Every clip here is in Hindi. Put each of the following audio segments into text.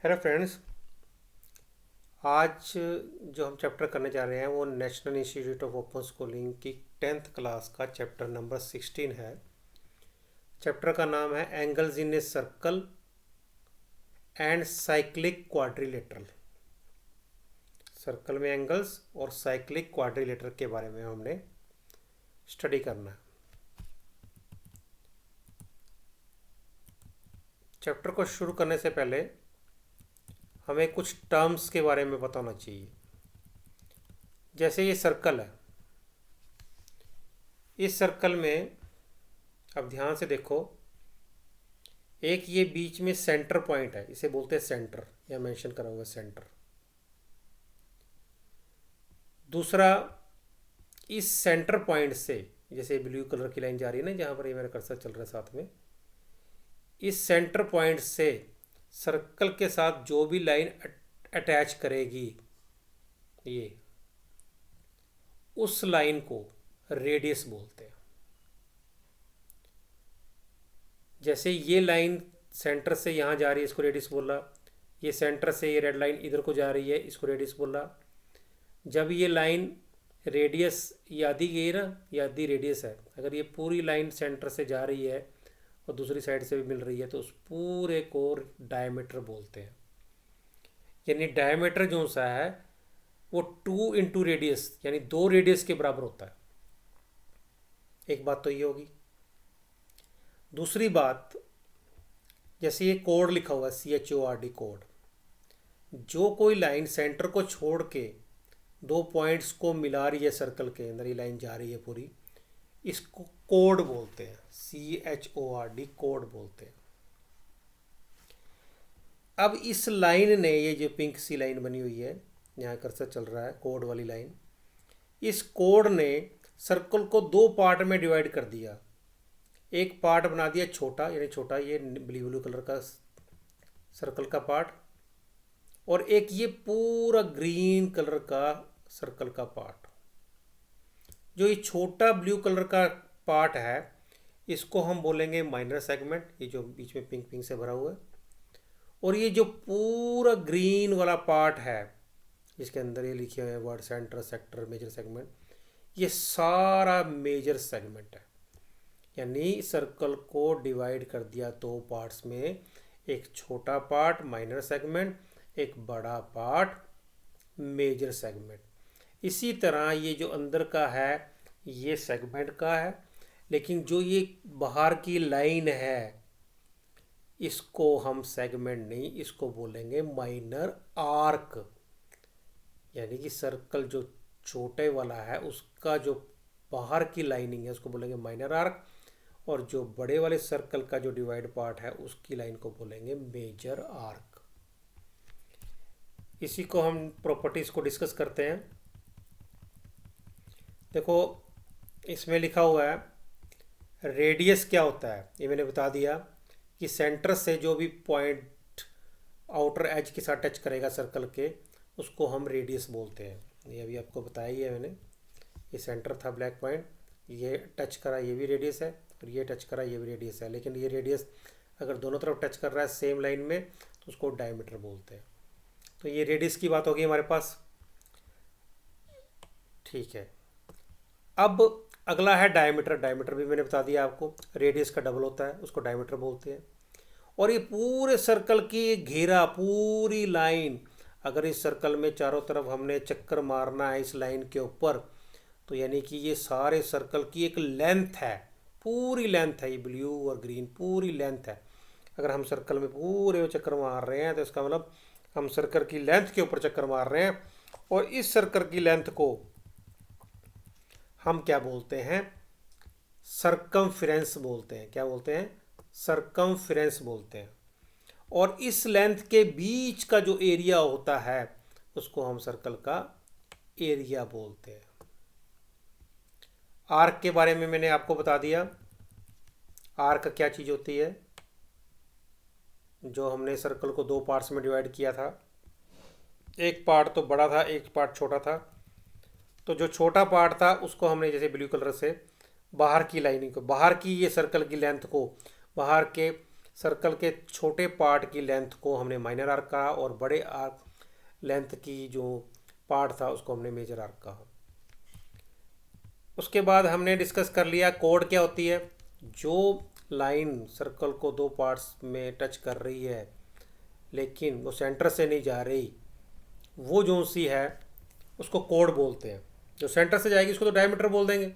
Hello friends. आज जो हम चैप्टर करने जा रहे हैं वो national institute of open schooling की 10th क्लास का चैप्टर नंबर 16 है। चैप्टर का नाम है angles in a circle and cyclic quadrilateral. Circle में एंगल्स और साइक्लिक क्वाड्रिलेटरल के बारे में हमने स्टडी करना है। चैप्टर को शुरू करने से पहले हमें कुछ टर्म्स के बारे में बताना चाहिए। जैसे ये सर्कल है, इस सर्कल में अब ध्यान से देखो, एक ये बीच में सेंटर पॉइंट है, इसे बोलते हैं सेंटर, या मेंशन करा हुआ सेंटर। दूसरा, इस सेंटर पॉइंट से जैसे ब्लू कलर की लाइन जा रही है ना, जहाँ पर ये मेरा कर्सर चल रहा है साथ में, इस सेंटर पॉइंट से सर्कल के साथ जो भी लाइन अटैच करेगी, ये उस लाइन को रेडियस बोलते हैं। जैसे ये लाइन सेंटर से यहाँ जा रही है, इसको रेडियस बोला। ये सेंटर से ये रेड लाइन इधर को जा रही है, इसको रेडियस बोला। जब ये लाइन रेडियस, ये आधी गई ना, ये आधी रेडियस है। अगर ये पूरी लाइन सेंटर से जा रही है और दूसरी साइड से भी मिल रही है तो उस पूरे को डायमीटर बोलते हैं। यानी डायमीटर जो सा है वो 2 इंटू रेडियस, यानी 2 रेडियस के बराबर होता है। एक बात तो ये होगी। दूसरी बात, जैसे ये कोड लिखा हुआ है CHORD कोड, जो कोई लाइन सेंटर को छोड़ के 2 पॉइंट्स को मिला रही है, सर्कल के अंदर ये लाइन जा रही है पूरी, इसको कोड बोलते हैं। CHORD कोड बोलते हैं। अब इस लाइन ने, ये जो पिंक सी लाइन बनी हुई है, यहाँ कर्सर चल रहा है, कोड वाली लाइन, इस कोड ने सर्कल को 2 पार्ट में डिवाइड कर दिया। एक पार्ट बना दिया छोटा, यानी छोटा ये ब्लू कलर का सर्कल का पार्ट, और एक ये पूरा ग्रीन कलर का सर्कल का पार्ट। जो ये छोटा ब्लू कलर का पार्ट है, इसको हम बोलेंगे माइनर सेगमेंट, ये जो बीच में पिंक पिंक से भरा हुआ है। और ये जो पूरा ग्रीन वाला पार्ट है, जिसके अंदर ये लिखे हुए हैं word, centre, sector, major segment, ये सारा मेजर सेगमेंट है। यानी सर्कल को डिवाइड कर दिया 2 पार्ट्स में, एक छोटा पार्ट माइनर सेगमेंट, एक बड़ा पार्ट मेजर सेगमेंट। इसी तरह ये जो अंदर का है ये सेगमेंट का है, लेकिन जो ये बाहर की लाइन है इसको हम सेगमेंट नहीं, इसको बोलेंगे माइनर आर्क। यानी कि सर्कल जो छोटे वाला है उसका जो बाहर की लाइनिंग है उसको बोलेंगे माइनर आर्क, और जो बड़े वाले सर्कल का जो डिवाइड पार्ट है उसकी लाइन को बोलेंगे मेजर आर्क। इसी को हम प्रॉपर्टीज को डिस्कस करते हैं। देखो, इसमें लिखा हुआ है रेडियस क्या होता है, ये मैंने बता दिया कि सेंटर से जो भी पॉइंट आउटर एज के साथ टच करेगा सर्कल के, उसको हम रेडियस बोलते हैं। ये अभी आपको बताया ही है मैंने। ये सेंटर था ब्लैक पॉइंट, ये टच करा ये भी रेडियस है, और ये टच करा ये भी रेडियस है। लेकिन ये रेडियस अगर दोनों तरफ टच कर रहा है सेम लाइन में तो उसको डायमीटर बोलते हैं। तो ये रेडियस की बात होगी हमारे पास, ठीक है। अब अगला है डायमीटर। डायमीटर भी मैंने बता दिया आपको, रेडियस का डबल होता है, उसको डायमीटर बोलते हैं। और ये पूरे सर्कल की घेरा, पूरी लाइन, अगर इस सर्कल में चारों तरफ हमने चक्कर मारना है इस लाइन के ऊपर, तो यानी कि ये सारे सर्कल की एक लेंथ है, पूरी लेंथ है, ये ब्लू और ग्रीन पूरी लेंथ है। अगर हम सर्कल में पूरे चक्कर मार रहे हैं तो इसका मतलब हम सर्कल की लेंथ के ऊपर चक्कर मार रहे हैं। और इस सर्कल की लेंथ को हम क्या बोलते हैं, सरकमफ्रेंस बोलते हैं। क्या बोलते हैं, सरकमफ्रेंस बोलते हैं। और इस लेंथ के बीच का जो एरिया होता है उसको हम सर्कल का एरिया बोलते हैं। आर्क के बारे में मैंने आपको बता दिया। आर्क क्या चीज़ होती है, जो हमने सर्कल को 2 पार्ट्स में डिवाइड किया था, एक पार्ट तो बड़ा था, एक पार्ट छोटा था। तो जो छोटा पार्ट था उसको हमने जैसे ब्लू कलर से बाहर की लाइनिंग को, बाहर की ये सर्कल की लेंथ को बाहर के सर्कल के छोटे पार्ट की लेंथ को हमने माइनर आर्क कहा और बड़े आर्क लेंथ की जो पार्ट था उसको हमने मेजर आर्क कहा। उसके बाद हमने डिस्कस कर लिया कोड क्या होती है। जो लाइन सर्कल को दो पार्ट्स में टच कर रही है लेकिन वो सेंटर से नहीं जा रही, वो जो सी है उसको कोड बोलते हैं। जो सेंटर से जाएगी उसको तो डायमीटर बोल देंगे,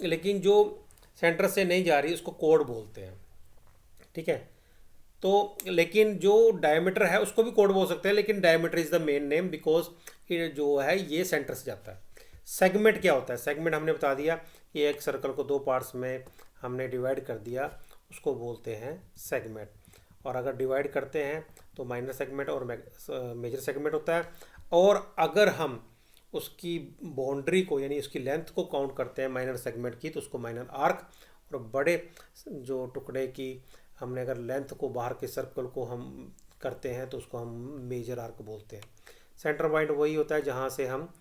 लेकिन जो सेंटर से नहीं जा रही उसको कोड बोलते हैं। ठीक है, तो लेकिन जो डायमीटर है उसको भी कोड बोल सकते हैं, लेकिन diameter is the main name because जो है ये सेंटर से जाता है। सेगमेंट क्या होता है? सेगमेंट हमने बता दिया, ये एक सर्कल को दो पार्ट्स में हमने डिवाइड कर दिया, उसको बोलते हैं सेगमेंट। और अगर डिवाइड करते हैं तो माइनर सेगमेंट और मेजर सेगमेंट होता है। और अगर हम उसकी बाउंड्री को यानी उसकी लेंथ को काउंट करते हैं माइनर सेगमेंट की, तो उसको माइनर आर्क, और बड़े जो टुकड़े की हमने अगर लेंथ को बाहर के सर्कल को हम करते हैं तो उसको हम मेजर आर्क बोलते हैं। सेंटर पॉइंट वही होता है जहाँ से हम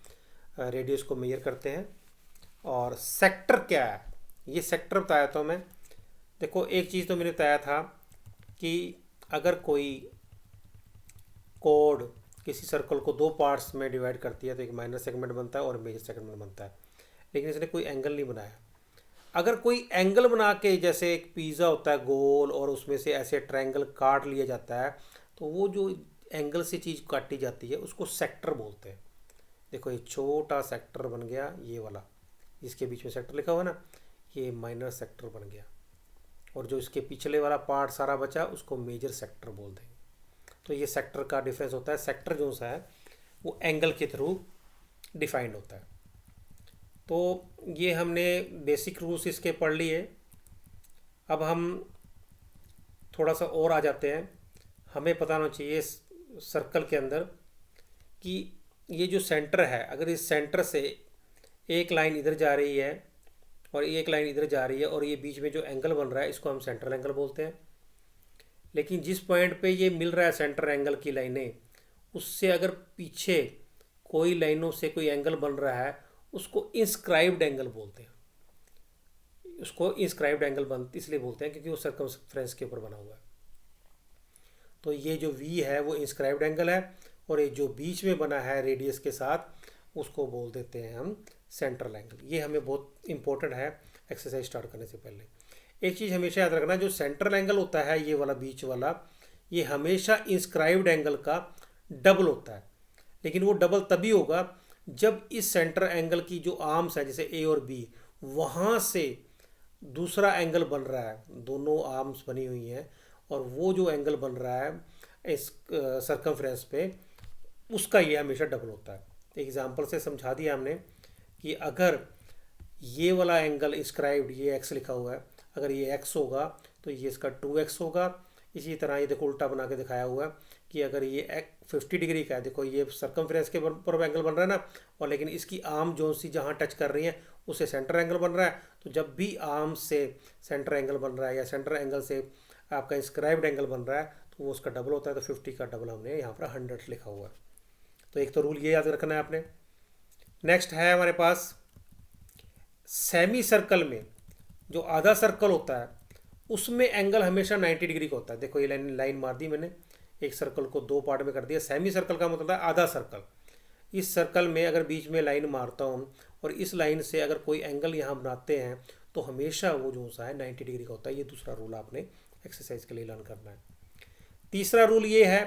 रेडियस को मेजर करते हैं। और सेक्टर क्या है? ये सेक्टर बताया था मैं। देखो एक चीज़ तो मैंने बताया था कि अगर कोई कोड किसी सर्कल को दो पार्ट्स में डिवाइड करती है तो एक माइनर सेगमेंट बनता है और मेजर सेगमेंट बनता है, लेकिन इसने कोई एंगल नहीं बनाया। अगर कोई एंगल बना के, जैसे एक पिज़्ज़ा होता है गोल और उसमें से ऐसे ट्रायंगल काट लिया जाता है, तो वो जो एंगल से चीज़ काटी जाती है उसको सेक्टर बोलते हैं। देखो ये छोटा सेक्टर बन गया, ये वाला जिसके बीच में सेक्टर लिखा हुआ ना, ये माइनर सेक्टर बन गया। और जो इसके पिछले वाला पार्ट सारा बचा उसको मेजर सेक्टर बोल देंगे। तो ये सेक्टर का डिफरेंस होता है। सेक्टर जो सा है वो एंगल के थ्रू डिफाइंड होता है। तो ये हमने बेसिक रूल्स इसके पढ़ लिए। अब हम थोड़ा सा और आ जाते हैं। हमें पता होना चाहिए सर्कल के अंदर कि ये जो सेंटर है, अगर इस सेंटर से एक लाइन इधर जा रही है और एक लाइन इधर जा रही है और ये बीच में जो एंगल बन रहा है इसको हम सेंट्रल एंगल बोलते हैं। लेकिन जिस पॉइंट पे ये मिल रहा है सेंटर एंगल की लाइनें, उससे अगर पीछे कोई लाइनों से कोई एंगल बन रहा है उसको इंस्क्राइब्ड एंगल बोलते हैं। उसको इंस्क्राइब्ड एंगल इसलिए बोलते हैं क्योंकि वो सर्कमफ्रेंस के ऊपर बना हुआ है। तो ये जो वी है वो इंस्क्राइब्ड एंगल है, और ये जो बीच में बना है रेडियस के साथ उसको बोल देते हैं हम सेंट्रल एंगल। ये हमें बहुत इंपॉर्टेंट है एक्सरसाइज स्टार्ट करने से पहले। एक चीज़ हमेशा याद रखना, जो सेंट्रल एंगल होता है ये वाला बीच वाला, ये हमेशा इंस्क्राइब्ड एंगल का डबल होता है। लेकिन वो डबल तभी होगा जब इस सेंटर एंगल की जो आर्म्स है जैसे ए और बी, वहाँ से दूसरा एंगल बन रहा है, दोनों आर्म्स बनी हुई हैं, और वो जो एंगल बन रहा है इस सर्कमफ्रेंस पे, उसका ये हमेशा डबल होता है। एग्जाम्पल से समझा दिया हमने कि अगर ये वाला एंगल इंस्क्राइब्ड, ये एक्स लिखा हुआ है, अगर ये एक्स होगा तो ये इसका 2x होगा। इसी तरह ये देखो उल्टा बना के दिखाया हुआ है कि अगर ये 50 डिग्री का है, देखो ये सर्कमफ्रेंस के ऊपर एंगल बन रहा है ना, और लेकिन इसकी आर्म जो सी जहाँ टच कर रही है उससे सेंटर एंगल बन रहा है। तो जब भी आर्म से सेंटर एंगल बन रहा है या सेंटर एंगल से आपका इंस्क्राइब्ड एंगल बन रहा है तो वो उसका डबल होता है। तो 50 का डबल हमने यहाँ पर 100 लिखा हुआ है। तो एक तो रूल ये याद रखना है आपने। नेक्स्ट है हमारे पास सेमी सर्कल में जो आधा सर्कल होता है उसमें एंगल हमेशा 90 डिग्री का होता है। देखो ये लाइन मार दी मैंने, एक सर्कल को दो पार्ट में कर दिया। सेमी सर्कल का मतलब है आधा सर्कल। इस सर्कल में अगर बीच में लाइन मारता हूँ और इस लाइन से अगर कोई एंगल यहाँ बनाते हैं तो हमेशा वो जो सा है 90 डिग्री का होता है। ये दूसरा रूल आपने एक्सरसाइज के लिए लर्न करना है। तीसरा रूल ये है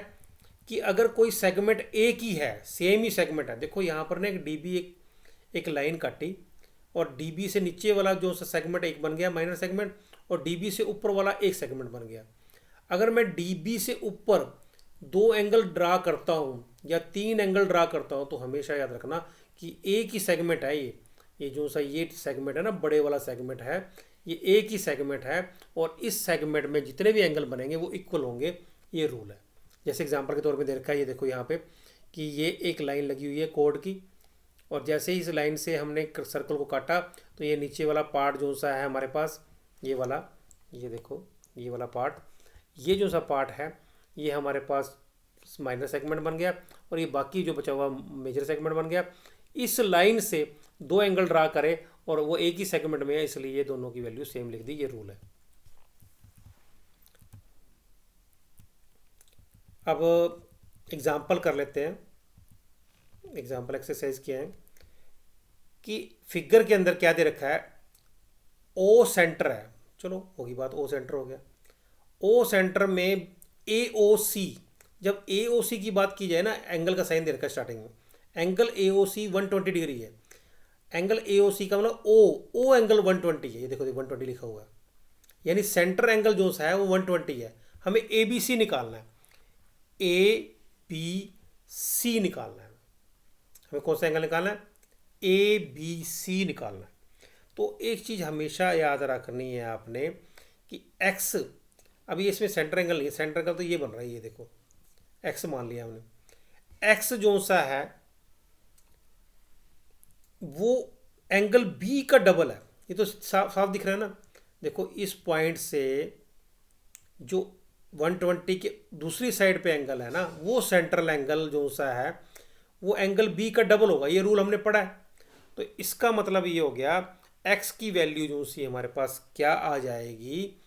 कि अगर कोई सेगमेंट एक ही है, सेम ही सेगमेंट है, देखो यहाँ पर ना एक डीबी एक लाइन काटी और डीबी से नीचे वाला जो सेगमेंट एक बन गया माइनर सेगमेंट, और डीबी से ऊपर वाला एक सेगमेंट बन गया। अगर मैं डीबी से ऊपर दो एंगल ड्रा करता हूँ या तीन एंगल ड्रा करता हूँ तो हमेशा याद रखना कि एक ही सेगमेंट है ये जो सा ये सेगमेंट है ना, बड़े वाला सेगमेंट है, ये एक ही सेगमेंट है और इस सेगमेंट में जितने भी एंगल बनेंगे वो इक्वल होंगे। ये रूल है। जैसे एग्जांपल के तौर पे दे रखा है, ये देखो यहाँ पे कि ये एक लाइन लगी हुई है कोड की, और जैसे ही इस लाइन से हमने सर्कल को काटा तो ये नीचे वाला पार्ट जो सा है हमारे पास, ये वाला, ये देखो ये वाला पार्ट, ये जो सा पार्ट है ये हमारे पास माइनर सेगमेंट बन गया और ये बाकी जो बचा हुआ मेजर सेगमेंट बन गया। इस लाइन से दो एंगल ड्रा करें और वो एक ही सेगमेंट में है, इसलिए ये दोनों की वैल्यू सेम लिख दी। ये रूल है। अब एग्जाम्पल कर लेते हैं, एग्जाम्पल एक्सरसाइज किया है कि फिगर के अंदर क्या दे रखा है, ओ सेंटर है, चलो होगी बात, ओ सेंटर हो गया। ओ सेंटर में ए ओ सी, जब ए ओ सी की बात की जाए ना, एंगल का साइन दे रखा है स्टार्टिंग में, angle A O C 120 degree है। एंगल ए ओ सी का मतलब ओ एंगल 120 है, ये देखो 120 लिखा हुआ है, यानी सेंटर एंगल जो सा है वो 120 है। हमें ए बी सी निकालना है, ए बी सी निकालना है, हमें कौन सा एंगल निकालना है, ए बी सी निकालना है। तो एक चीज़ हमेशा याद रखनी है आपने कि एक्स, अभी इसमें सेंटर एंगल नहीं है, सेंटर एंगल तो ये बन रहा है, ये देखो एक्स मान लिया हमने, एक्स जो सा है वो एंगल बी का डबल है, ये तो साफ साफ दिख रहा है ना। देखो इस पॉइंट से जो 120 के दूसरी साइड पे एंगल है ना, वो सेंट्रल एंगल जो सा है वो एंगल बी का डबल होगा, ये रूल हमने पढ़ा है। तो इसका मतलब ये हो गया एक्स की वैल्यू जो सी हमारे पास क्या आ जाएगी,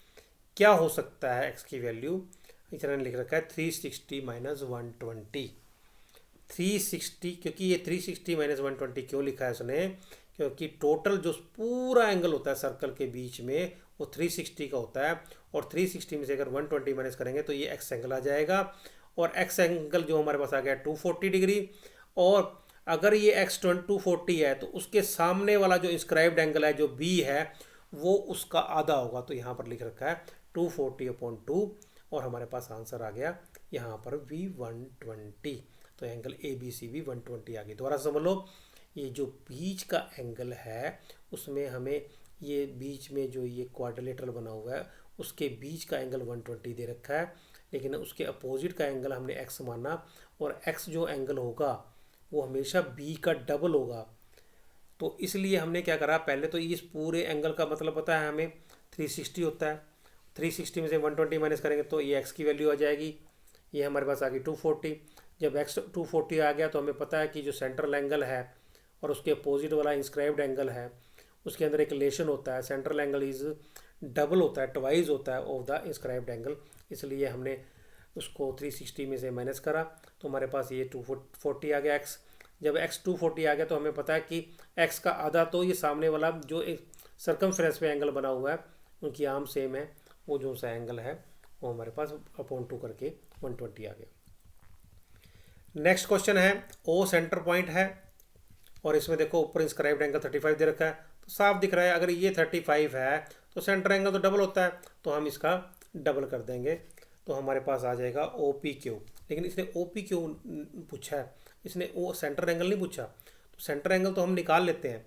क्या हो सकता है एक्स की वैल्यू, इस तरह लिख रखा है 360 माइनस 120, 360, क्योंकि ये 360 माइनस 120 क्यों लिखा है उसने, क्योंकि टोटल जो पूरा एंगल होता है सर्कल के बीच में वो 360 का होता है, और 360 में से अगर 120 माइनस करेंगे तो ये एक्स एंगल आ जाएगा, और एक्स एंगल जो हमारे पास आ गया 240 डिग्री। और अगर ये एक्स 240 है तो उसके सामने वाला जो इंस्क्राइब्ड एंगल है जो बी है वो उसका आधा होगा, तो यहाँ पर लिख रखा है 240/2, और हमारे पास आंसर आ गया यहाँ पर भी 120। तो एंगल ए बी सी भी 120 आ गई। दोबारा समझ लो, ये जो बीच का एंगल है उसमें हमें ये बीच में जो ये क्वाड्रिलेटरल बना हुआ है उसके बीच का एंगल 120 दे रखा है, लेकिन उसके अपोजिट का एंगल हमने एक्स माना, और एक्स जो एंगल होगा वो हमेशा बी का डबल होगा। तो इसलिए हमने क्या करा, पहले तो इस पूरे एंगल का मतलब पता है हमें 360 होता है, 360 में से 120 माइनस करेंगे तो ये एक्स की वैल्यू आ जाएगी, ये हमारे पास आ गई 240। जब एक्स 240 आ गया तो हमें पता है कि जो सेंट्रल एंगल है और उसके अपोजिट वाला इंस्क्राइब्ड एंगल है उसके अंदर एक रिलेशन होता है, सेंट्रल एंगल इज डबल होता है, ट्वाइस होता है ऑफ द इंस्क्राइब्ड एंगल, इसलिए हमने उसको 360 में से माइनस करा तो हमारे पास ये 240 आ गया एक्स। जब एक्स 240 आ गया तो हमें पता है कि एक्स का आधा, तो ये सामने वाला जो एक सर्कमफ्रेंस पे एंगल बना हुआ है उनकी आर्म सेम है, वो जो सा एंगल है वो हमारे पास अपॉन 2 करके 120 आ गया। नेक्स्ट क्वेश्चन है, ओ सेंटर पॉइंट है और इसमें देखो ऊपर इंस्क्राइब्ड एंगल 35 दे रखा है, तो साफ दिख रहा है अगर ये 35 है तो सेंटर एंगल तो डबल होता है, तो हम इसका डबल कर देंगे, तो हमारे पास आ जाएगा ओ पी क्यू। लेकिन इसने ओ पी क्यू पूछा है, इसने ओ सेंटर एंगल नहीं पूछा, तो सेंटर एंगल तो हम निकाल लेते हैं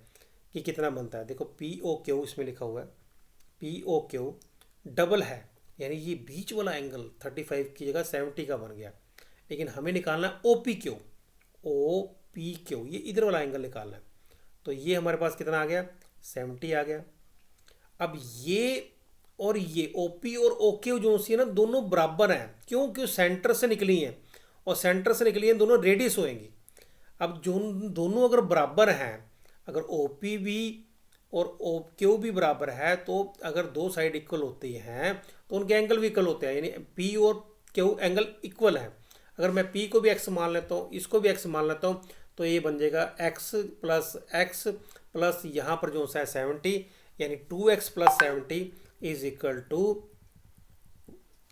कि कितना बनता है। देखो पी ओ क्यू इसमें लिखा हुआ है, पी ओ क्यू डबल है, यानी ये बीच वाला एंगल 35 की जगह 70 का बन गया, लेकिन हमें निकालना है O P Q, O P Q, ये इधर वाला एंगल निकालना है। तो ये हमारे पास कितना आ गया, 70 आ गया। अब ये और ये ओ पी और ओ क्यू जो सी है ना दोनों बराबर हैं, क्यों, क्यों सेंटर से निकली हैं, और सेंटर से निकली हैं दोनों रेडियस होएंगी। अब जो दोनों अगर बराबर हैं, अगर ओ पी भी और ओ क्यू भी बराबर है, तो अगर दो साइड इक्वल होती हैं तो उनके एंगल भी इक्वल होते हैं, यानी पी और क्यू एंगल इक्वल है। अगर मैं पी को भी एक्स मान लेता हूँ, इसको भी एक्स मान लेता हूँ, तो ये बन जाएगा एक्स प्लस यहाँ पर जो है 70, यानी 2x plus 70 is equal to,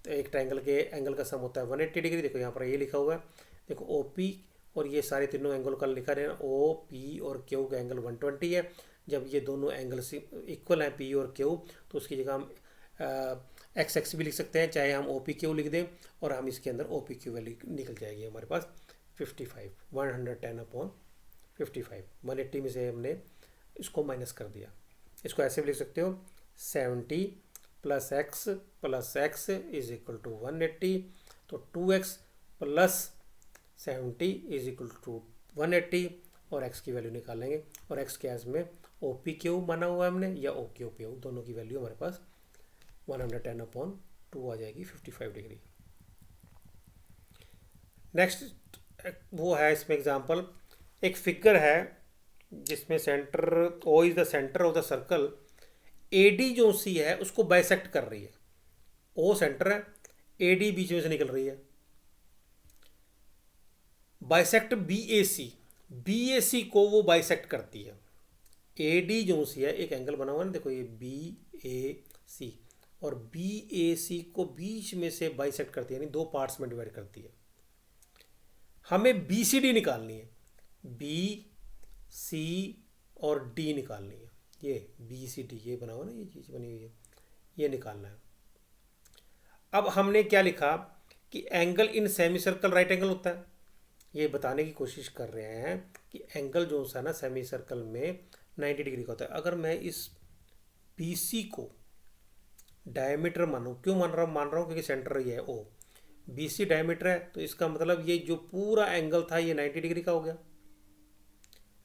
एक ट्रायंगल के एंगल का सम होता है 180 डिग्री। देखो यहाँ पर ये लिखा हुआ है, देखो ओ पी और ये सारे तीनों एंगल का लिखा है, ओ पी और क्यू का एंगल 120 है। जब ये दोनों एंगल इक्वल हैं पी और क्यू, तो उसकी जगह हम एक्स एक्स भी लिख सकते हैं, चाहे हम ओ पी क्यू लिख दें, और हम इसके अंदर ओ पी क्यू वैल्यू निकल जाएगी हमारे पास 55, 110/55, 180 में से हमने इसको माइनस कर दिया। इसको ऐसे भी लिख सकते हो 70 plus x is equal to 180, तो 2x plus 70 is equal to 180, और x की वैल्यू निकालेंगे, और x के एज में ओ पी क्यू माना हुआ है हमने या ओ क्यू पी, दोनों की वैल्यू हमारे पास 110/2 आ जाएगी 55 डिग्री। नेक्स्ट वो है इसमें एग्जांपल, एक फिगर है जिसमें centre O is the centre of the circle, A D जो सी है उसको बाइसेक्ट कर रही है, ओ सेंटर है, ए डी बीच में से निकल रही है, बाइसेक्ट बी ए सी को वो बाइसेक्ट करती है। ए डी जो सी है, एक एंगल बना हुआ है ना, देखो ये बी ए सी, और बी ए सी को बीच में से बाइसेक्ट करती है, यानी दो पार्ट्स में डिवाइड करती है। हमें बी सी डी निकालनी है, बी सी और डी निकालनी है। ये बी सी डी ये बना हुआ ना, ये चीज़ बनी हुई है, ये निकालना है। अब हमने क्या लिखा कि angle in semi circle right angle होता है। ये बताने की कोशिश कर रहे हैं कि एंगल जो सा ना सेमी सर्कल में 90 डिग्री का होता है। अगर मैं इस बी सी को डायमीटर मानूँ, क्यों मान रहा हूँ क्योंकि सेंटर ये है ओ, बी सी डायमीटर है, तो इसका मतलब ये जो पूरा एंगल था ये 90 डिग्री का हो गया।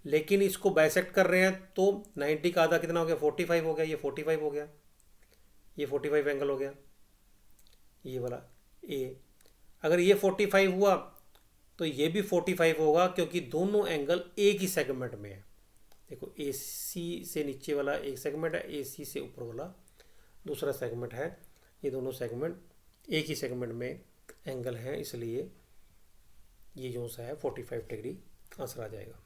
लेकिन इसको बाइसेक्ट कर रहे हैं तो 90 का आधा कितना हो गया, 45 हो गया, ये 45 हो गया, ये 45 एंगल हो गया, ये वाला ए। अगर ये 45 हुआ तो ये भी 45 होगा, क्योंकि दोनों एंगल एक ही सेगमेंट में है। देखो ए सी से नीचे वाला एक सेगमेंट है, ए सी से ऊपर वाला दूसरा सेगमेंट है, ये दोनों सेगमेंट एक ही सेगमेंट में एंगल हैं, इसलिए ये जो सा है 45 डिग्री आंसर आ जाएगा।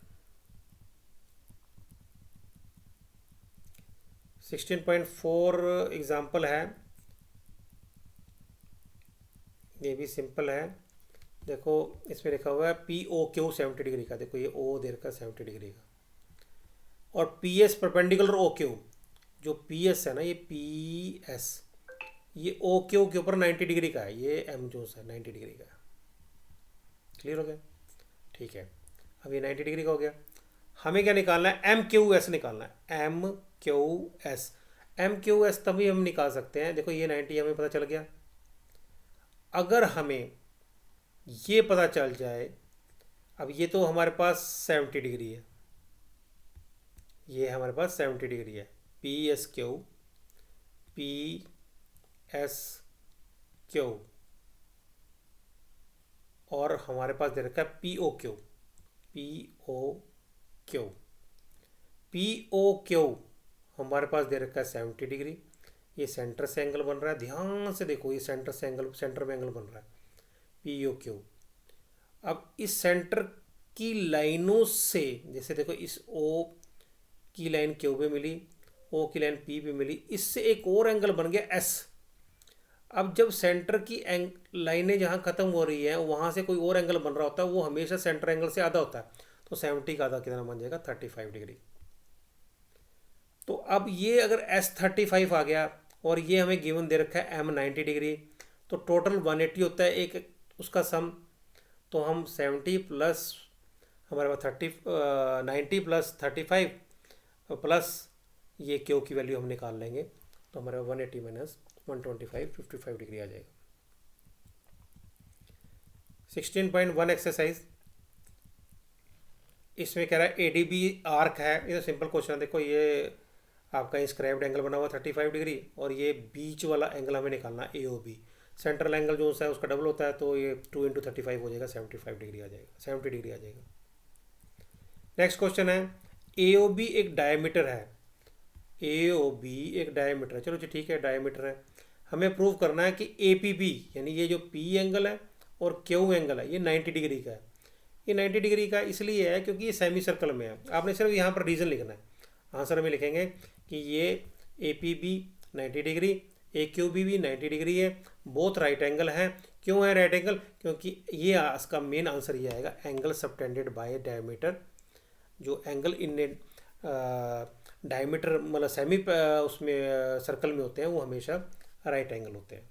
16.4 एग्जाम्पल है, ये भी सिंपल है। देखो इसमें लिखा हुआ है पी ओ क्यू 70 डिग्री का, देखो ये ओ दे रखा 70 डिग्री का, और P S perpendicular O Q, जो पी एस है ना, ये पी एस ये ओ क्यू के ऊपर 90 डिग्री का है, ये एम जो है 90 डिग्री का है। क्लियर हो गया? ठीक है, अब ये 90 डिग्री का हो गया। हमें क्या निकालना है, एम क्यू एस निकालना है, M Q S. M Q S तभी हम निकाल सकते हैं, देखो ये 90 हमें पता चल गया। अगर हमें ये पता चल जाए, अब ये तो हमारे पास 70 डिग्री है, ये हमारे पास 70 डिग्री है, P S Q, P S Q, और हमारे पास दे रखा है P O Q, P O Q, P O Q हमारे पास दे रखा है 70 डिग्री। ये सेंटर से एंगल बन रहा है, ध्यान से देखो, ये सेंटर से एंगल, सेंटर में एंगल बन रहा है पी ओ क्यू। अब इस सेंटर की लाइनों से, जैसे देखो इस ओ की लाइन क्यू पे मिली, ओ की लाइन पी पे मिली, इससे एक और एंगल बन गया एस। अब जब सेंटर की लाइनें जहाँ ख़त्म हो रही हैं वहाँ से कोई और एंगल बन रहा होता है, वो हमेशा सेंटर एंगल से आधा होता है, तो 70 का आधा कितना बन जाएगा, 35 डिग्री। तो अब ये अगर एस 35 आ गया और ये हमें गिवन दे रखा है एम 90 डिग्री, तो टोटल 180 होता है एक उसका सम। तो हम 70 प्लस हमारे पास 90 प्लस 35 प्लस ये क्यू की वैल्यू हम निकाल लेंगे, तो हमारे 180 माइनस 125 55 डिग्री आ जाएगा। 16.1 एक्सरसाइज, इसमें कह रहा है ए डी बी आर्क है, ये तो सिंपल क्वेश्चन है। देखो ये आपका इंस्क्राइब्ड एंगल बना हुआ 35 डिग्री, और ये बीच वाला एंगल हमें निकालना है ए ओ बी। सेंट्रल एंगल जो है उसका डबल होता है, तो ये 2 इंटू 35 हो जाएगा, 75 डिग्री आ जाएगा, 70 डिग्री आ जाएगा। नेक्स्ट क्वेश्चन है, ए ओ बी एक डायमीटर है, ए ओ बी एक डायमीटर है, चलो जी ठीक है डायमीटर है। हमें प्रूव करना है कि ए पी बी, यानी ये जो पी एंगल है और क्यू एंगल है, ये 90 डिग्री का है। ये 90 डिग्री का इसलिए है क्योंकि ये सेमी सर्कल में है। आपने सिर्फ यहाँ पर रीज़न लिखना है, आंसर में लिखेंगे कि ये A P B 90 degree, A Q B भी 90 डिग्री है, बोथ राइट एंगल हैं। क्यों है राइट एंगल? क्योंकि ये इसका मेन आंसर ये आएगा, एंगल सबटेंडेड बाय डायमीटर। जो एंगल इन डायमीटर मतलब सेमी उसमें सर्कल में होते हैं वो हमेशा राइट एंगल होते हैं।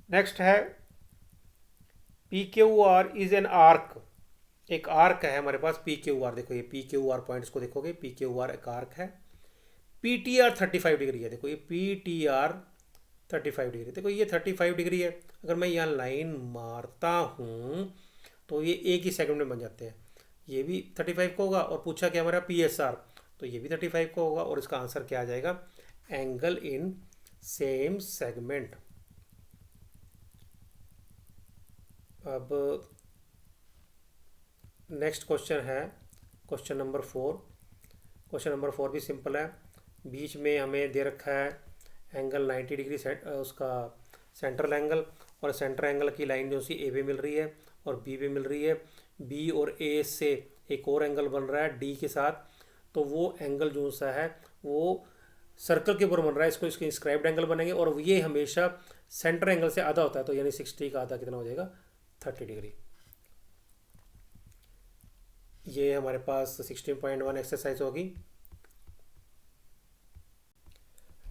नेक्स्ट है P Q R is an arc, एक आर्क है हमारे पास पी क्यू आर। देखो ये पी क्यू आर पॉइंट्स को देखोगे, पी क्यू आर एक आर्क है, पी टी आर 35 डिग्री है। देखो ये पी टी आर 35 डिग्री, देखो ये 35 डिग्री है। अगर मैं यहाँ लाइन मारता हूँ तो ये एक ही सेकंड में बन जाते हैं, ये भी 35 का होगा, और पूछा क्या हमारा पी एस आर, तो ये भी 35 का होगा, और इसका आंसर क्या आ जाएगा, एंगल इन सेम सेगमेंट। अब नेक्स्ट क्वेश्चन है क्वेश्चन नंबर 4। क्वेश्चन नंबर 4 भी सिंपल है, बीच में हमें दे रखा है एंगल 90 डिग्री उसका सेंट्रल एंगल, और सेंटर एंगल की लाइन जो सी ए पे मिल रही है और बी पे मिल रही है, बी और ए से एक और एंगल बन रहा है डी के साथ, तो वो एंगल जो सा है वो सर्कल के ऊपर बन रहा है, इसको इसके इंस्क्राइब्ड एंगल बनेंगे और ये हमेशा सेंटर एंगल से आधा होता है, तो यानी 60 का आधा कितना हो जाएगा 30 डिग्री। ये हमारे पास 16.1 एक्सरसाइज होगी।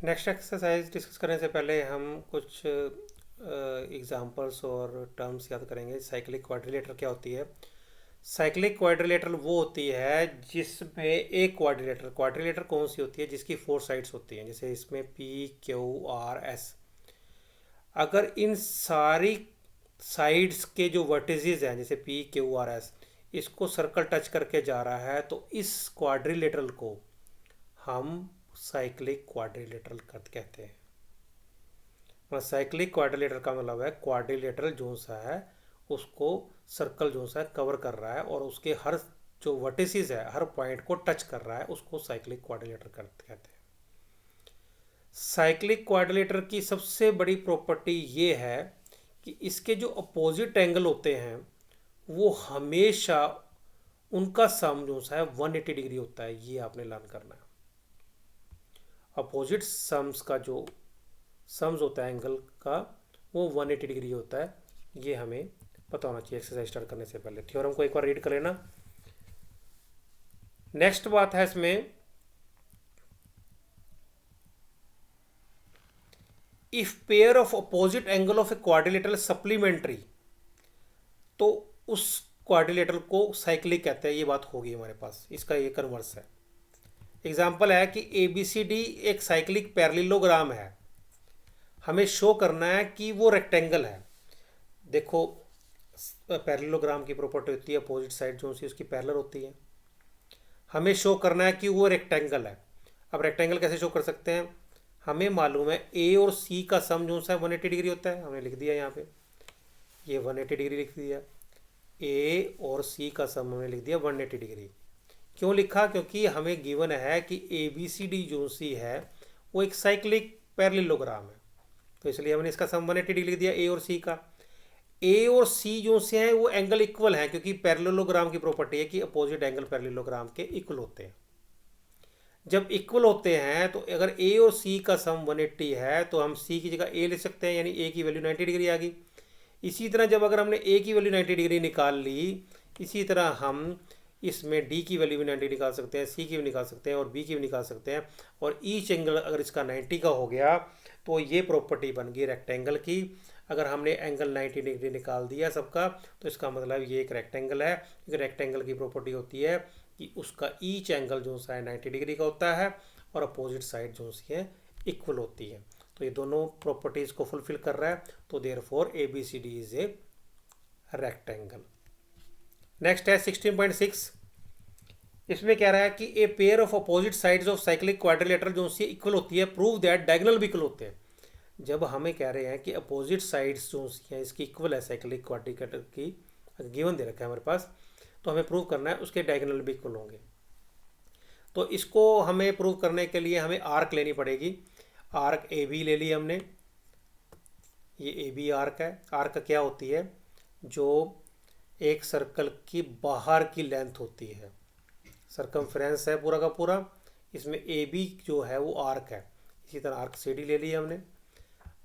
नेक्स्ट एक्सरसाइज डिस्कस करने से पहले हम कुछ एग्जांपल्स और टर्म्स याद करेंगे। साइक्लिक क्वाड्रिलेटरल क्या होती है? साइक्लिक क्वाड्रिलेटरल वो होती है जिसमें एक क्वाड्रिलेटरल कौन सी होती है? जिसकी 4 साइड्स होती हैं, जैसे इसमें पी क्यू आर एस। अगर इन सारी साइड्स के जो वर्टिसेस हैं, जैसे पी क्यू आर एस, इसको सर्कल टच करके जा रहा है, तो इस क्वाड्रिलेटरल को हम साइक्लिक क्वाड्रिलेटरल कहते हैं। साइक्लिक क्वाड्रिलेटरल का मतलब है क्वाड्रिलेटरल जो सा है उसको सर्कल जो सा कवर कर रहा है और उसके हर जो वर्टिसेस है, हर पॉइंट को टच कर रहा है, उसको साइक्लिक क्वाड्रिलेटरल कहते हैं। साइक्लिक क्वाड्रिलेटरल की सबसे बड़ी प्रॉपर्टी ये है कि इसके जो अपोजिट एंगल होते हैं वो हमेशा उनका सम जो सा है 180 डिग्री होता है। ये आपने लर्न करना है। अपोजिट सम्स का जो सम्स होता है एंगल का वो 180 डिग्री होता है। ये हमें पता होना चाहिए एक्सरसाइज स्टार्ट करने से पहले। थ्योरम को एक बार रीड कर लेना। नेक्स्ट बात है इसमें, if pair of opposite angle of a quadrilateral supplementary, तो उस क्वाड्रिलेटरल को साइक्लिक कहते हैं। ये बात होगी हमारे पास, इसका ये कन्वर्स है। एग्जाम्पल है कि ABCD एक साइक्लिक पैरेललोग्राम है। हमें शो करना है कि वो रेक्टेंगल है। देखो पैरेललोग्राम की प्रॉपर्टी होती है अपोजिट साइड जो सी उसकी पैरेलल होती है। हमें शो करना है कि वो रेक्टेंगल है। अब रेक्टेंगल कैसे शो कर सकते हैं? हमें मालूम है A और C का सम जो सा 180 डिग्री होता है। हमने लिख दिया यहाँ पे, ये 180 डिग्री लिख दिया। A और C का सम हमने लिख दिया 180 डिग्री। क्यों लिखा? क्योंकि हमें गिवन है कि ABCD जो सी है वो एक साइक्लिक पैरेललोग्राम है, तो इसलिए हमने इसका सम 180 डिग्री लिख दिया A और C का। A और C जो से हैं वो एंगल इक्वल हैं, क्योंकि पैरेललोग्राम की प्रॉपर्टी है कि अपोजिट एंगल पैरेललोग्राम के इक्वल होते हैं। जब इक्वल होते हैं तो अगर A और C का सम 180 है तो हम C की जगह A ले सकते हैं, यानी A की वैल्यू 90 डिग्री आ गई। इसी तरह जब अगर हमने A की वैल्यू 90 डिग्री निकाल ली, इसी तरह हम इसमें D की वैल्यू भी 90 निकाल सकते हैं, C की भी निकाल सकते हैं और B की भी निकाल सकते हैं। और ईच एंगल अगर इसका 90 का हो गया तो ये प्रॉपर्टी बन गई रेक्टेंगल की। अगर हमने एंगल 90 डिग्री निकाल दिया सबका, तो इसका मतलब ये एक रेक्टेंगल है। एक रेक्टेंगल की प्रॉपर्टी होती है कि उसका ईच एंगल जो सा है 90 डिग्री का होता है और अपोजिट साइड जो सी है इक्वल होती है। तो ये दोनों प्रॉपर्टीज़ को फुलफिल कर रहा है, तो therefore ABCD is a rectangle. Next है 16.6। इसमें कह रहा है कि a pair of opposite sides of cyclic quadrilateral जो सी इक्वल होती है, प्रूव दैट डायगोनल भी इक्वल होते हैं। जब हमें कह रहे हैं कि अपोजिट साइड्स जो सी हैं इसकी इक्वल है साइक्लिक क्वाड्रिलेटरल की, गिवन दे रखा है हमारे पास, तो हमें प्रूव करना है उसके डायगोनल भी इक्वल होंगे। तो इसको हमें प्रूव करने के लिए हमें आर्क लेनी पड़ेगी। आर्क AB ले ली हमने, ये AB आर्क है। आर्क क्या होती है? जो एक सर्कल की बाहर की लेंथ होती है, सरकमफ्रेंस है पूरा का पूरा। इसमें AB जो है वो आर्क है। इसी तरह आर्क CD ले ली हमने,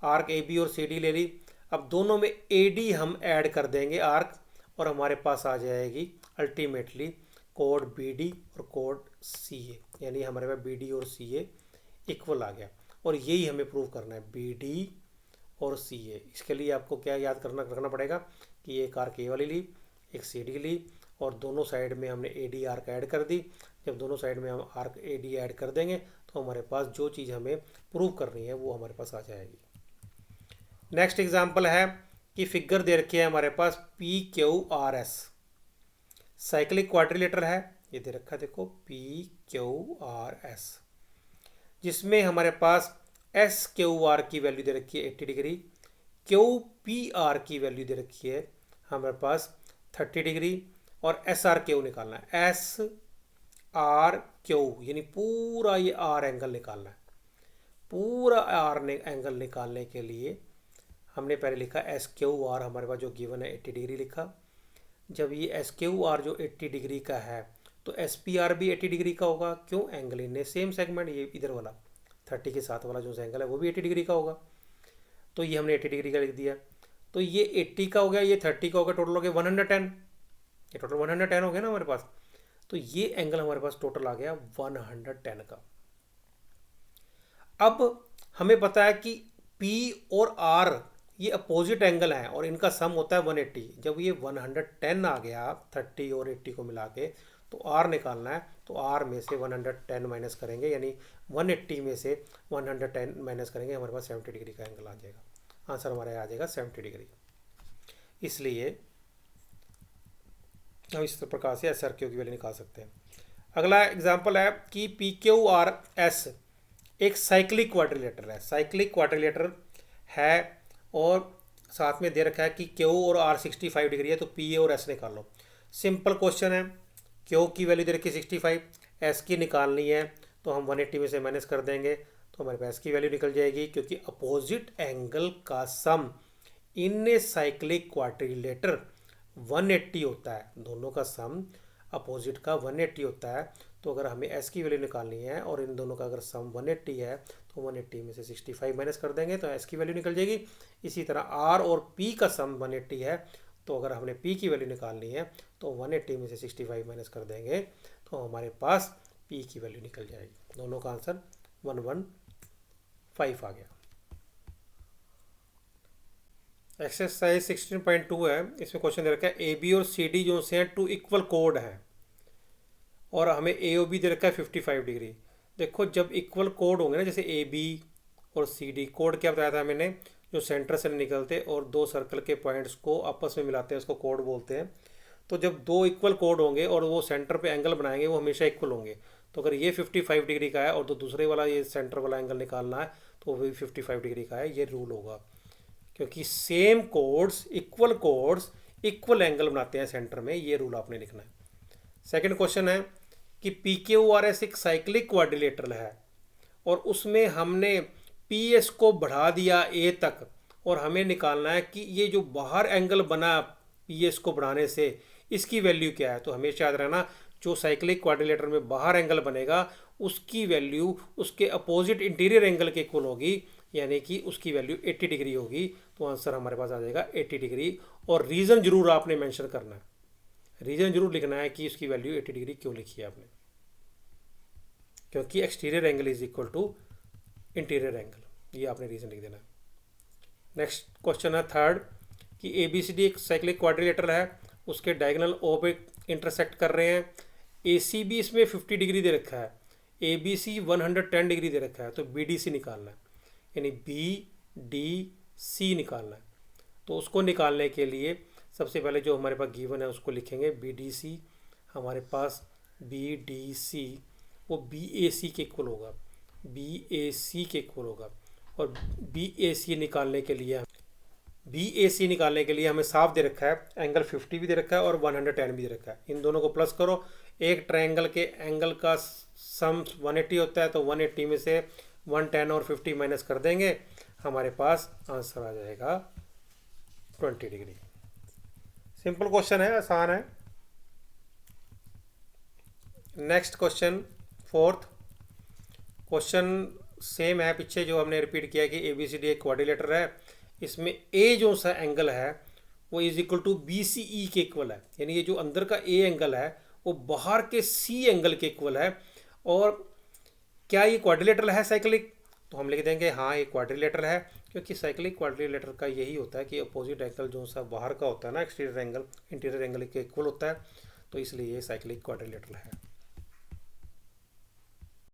आर्क AB और CD ले ली। अब दोनों में AD हम ऐड कर देंगे आर्क, और हमारे पास आ जाएगी अल्टीमेटली कोड BD और कोड CA, यानी हमारे पास BD और CA इक्वल आ गया। और यही हमें प्रूव करना है, BD और CA। इसके लिए आपको क्या याद रखना पड़ेगा कि एक आर्क A वाली ली, एक CD ली, और दोनों साइड में हमने AD आर्क ऐड कर दी। जब दोनों साइड में हम आर्क AD ऐड कर देंगे तो हमारे पास जो चीज़ हमें प्रूव करनी है वो हमारे पास आ जाएगी। नेक्स्ट एग्जांपल है कि फिगर दे रखी है हमारे पास PQRS, साइक्लिक क्वाड्रिलेटरल है। ये दे रखा है देखो PQRS, जिसमें हमारे पास SQR की वैल्यू दे रखी है 80 डिग्री, QPR की वैल्यू दे रखी है हमारे पास 30 डिग्री, और SRQ निकालना है। SRQ यानी पूरा ये R एंगल निकालना है। पूरा R एंगल निकालने के लिए हमने पहले लिखा SQR, हमारे पास जो गिवन है 80 डिग्री लिखा। जब ये एस क्यू आर जो 80 डिग्री का है तो एस पी आर भी 80 डिग्री का होगा। क्यों? एंगल इनने सेम सेगमेंट, ये इधर वाला 30 के साथ वाला जो एंगल है वो भी 80 डिग्री का होगा। तो ये हमने 80 डिग्री का लिख दिया। तो ये 80 का हो गया, ये 30 का हो गया, टोटल हो गया 110। ये टोटल 110 हो गया ना हमारे पास। तो ये एंगल हमारे पास टोटल आ गया 110 का। अब हमें पता है कि P और R ये अपोजिट एंगल हैं और इनका सम होता है 180। जब ये 110 आ गया 30 और 80 को मिला के, तो R निकालना है। तो R में से 110 माइनस करेंगे, यानी 180 में से 110 माइनस करेंगे, हमारे पास 70 डिग्री का एंगल आ जाएगा। आंसर हमारा आ जाएगा 70 डिग्री। इसलिए हम इस प्रकार से एस आर क्यू की वैल्यू निकाल सकते हैं। अगला एग्जाम्पल है कि पी क्यू आर एस एक साइक्लिक क्वाड्रिलेटर है। साइक्लिक क्वाड्रिलेटर है और साथ में दे रखा है कि क्यू और आर 65 डिग्री है, तो पी और एस निकाल लो। सिंपल क्वेश्चन है। क्यू की वैल्यू दे रखी 65, एस की निकालनी है, तो हम 180 में से माइनस कर देंगे तो हमारे पास एस की वैल्यू निकल जाएगी, क्योंकि अपोजिट एंगल का सम इन ए साइक्लिक क्वाड्रिलेटर 180 होता है। दोनों का सम अपोजिट का 180 होता है। तो अगर हमें एस की वैल्यू निकालनी है और इन दोनों का अगर सम 180 है तो 180 में से 65 माइनस कर देंगे तो एस की वैल्यू निकल जाएगी। इसी तरह आर और पी का सम 180 है, तो अगर हमने पी की वैल्यू निकालनी है तो 180 में से 65 माइनस कर देंगे तो हमारे पास पी की वैल्यू निकल जाएगी। दोनों का आंसर 115 आ गया। एक्सरसाइज 16.2 है। इसमें क्वेश्चन दे रखा है ए बी और सी डी जो से हैं 2 इक्वल कोड हैं और हमें ए ओ बी दे रखा है 55 डिग्री। देखो जब इक्वल कोड होंगे ना, जैसे ए बी और सी डी, कोड क्या बताया था मैंने, जो सेंटर से निकलते और दो सर्कल के पॉइंट्स को आपस में मिलाते हैं उसको कोड बोलते हैं। तो जब दो इक्वल कोड होंगे और वो सेंटर पे एंगल बनाएंगे वो हमेशा इक्वल होंगे। तो अगर ये 55 डिग्री का है और तो दूसरे वाला ये सेंटर वाला एंगल निकालना है तो वो भी 55 डिग्री का है। ये रूल होगा, क्योंकि सेम कोड्स इक्वल एंगल बनाते हैं सेंटर में। ये रूल आपने लिखना है। सेकंड क्वेश्चन है कि पी क्यू आर एस एक साइक्लिक क्वाड्रिलेटरल है और उसमें हमने पी एस को बढ़ा दिया ए तक और हमें निकालना है कि ये जो बाहर एंगल बना पी एस को बढ़ाने से इसकी वैल्यू क्या है। तो हमेशा याद रहना, जो साइक्लिक क्वाड्रिलेटर में बाहर एंगल बनेगा उसकी वैल्यू उसके अपोजिट इंटीरियर एंगल के इक्वल होगी, यानी कि उसकी वैल्यू 80 डिग्री होगी। तो आंसर हमारे पास आ जाएगा 80 डिग्री। और रीज़न जरूर आपने मेंशन करना है, रीज़न जरूर लिखना है कि इसकी वैल्यू 80 डिग्री क्यों लिखी है आपने, क्योंकि exterior angle is equal to interior angle. ये आपने रीज़न लिख देना है। नेक्स्ट क्वेश्चन है थर्ड कि ए बी सी डी एक साइक्लिक क्वाड्रिलेटर है, उसके डायगोनल ओ पे इंटरसेक्ट कर रहे हैं। ए सी बी इसमें 50 डिग्री दे रखा है, ए बी सी 110 डिग्री दे रखा है, तो बी डी सी निकालना है, यानी बी डी सी निकालना है। तो उसको निकालने के लिए सबसे पहले जो हमारे पास गिवन है उसको लिखेंगे। बी डी सी हमारे पास बी डी सी वो बी ए सी के इक्वल होगा, बी ए सी के इक्वल होगा। और बी ए सी निकालने के लिए हमें साफ दे रखा है, एंगल 50 भी दे रखा है और 110 भी दे रखा है। इन दोनों को प्लस करो, एक ट्रायंगल के एंगल का सम 180 होता है, तो 180 में से 110 और 50 माइनस कर देंगे, हमारे पास आंसर आ जाएगा 20 डिग्री। सिंपल क्वेश्चन है, आसान है। Next question fourth question same है पीछे जो हमने रिपीट किया कि ए बी सी डी एक क्वाड्रिलेटर है। इसमें ए जो सा एंगल है वो is equal to B C E के इक्वल है, यानी ये जो अंदर का ए एंगल है वो बाहर के सी एंगल के इक्वल है। और क्या ये क्वाड्रिलेटरल है साइक्लिक? तो हम लिख देंगे हाँ ये क्वाड्रिलेटरल है, क्योंकि साइक्लिक क्वाड्रिलेटर का यही होता है कि अपोजिट एंगल जो सा बाहर का होता है ना, एक्सटीरियर एंगल इंटीरियर एंगल के इक्वल होता है, तो इसलिए ये साइक्लिक क्वाड्रिलेटरल है।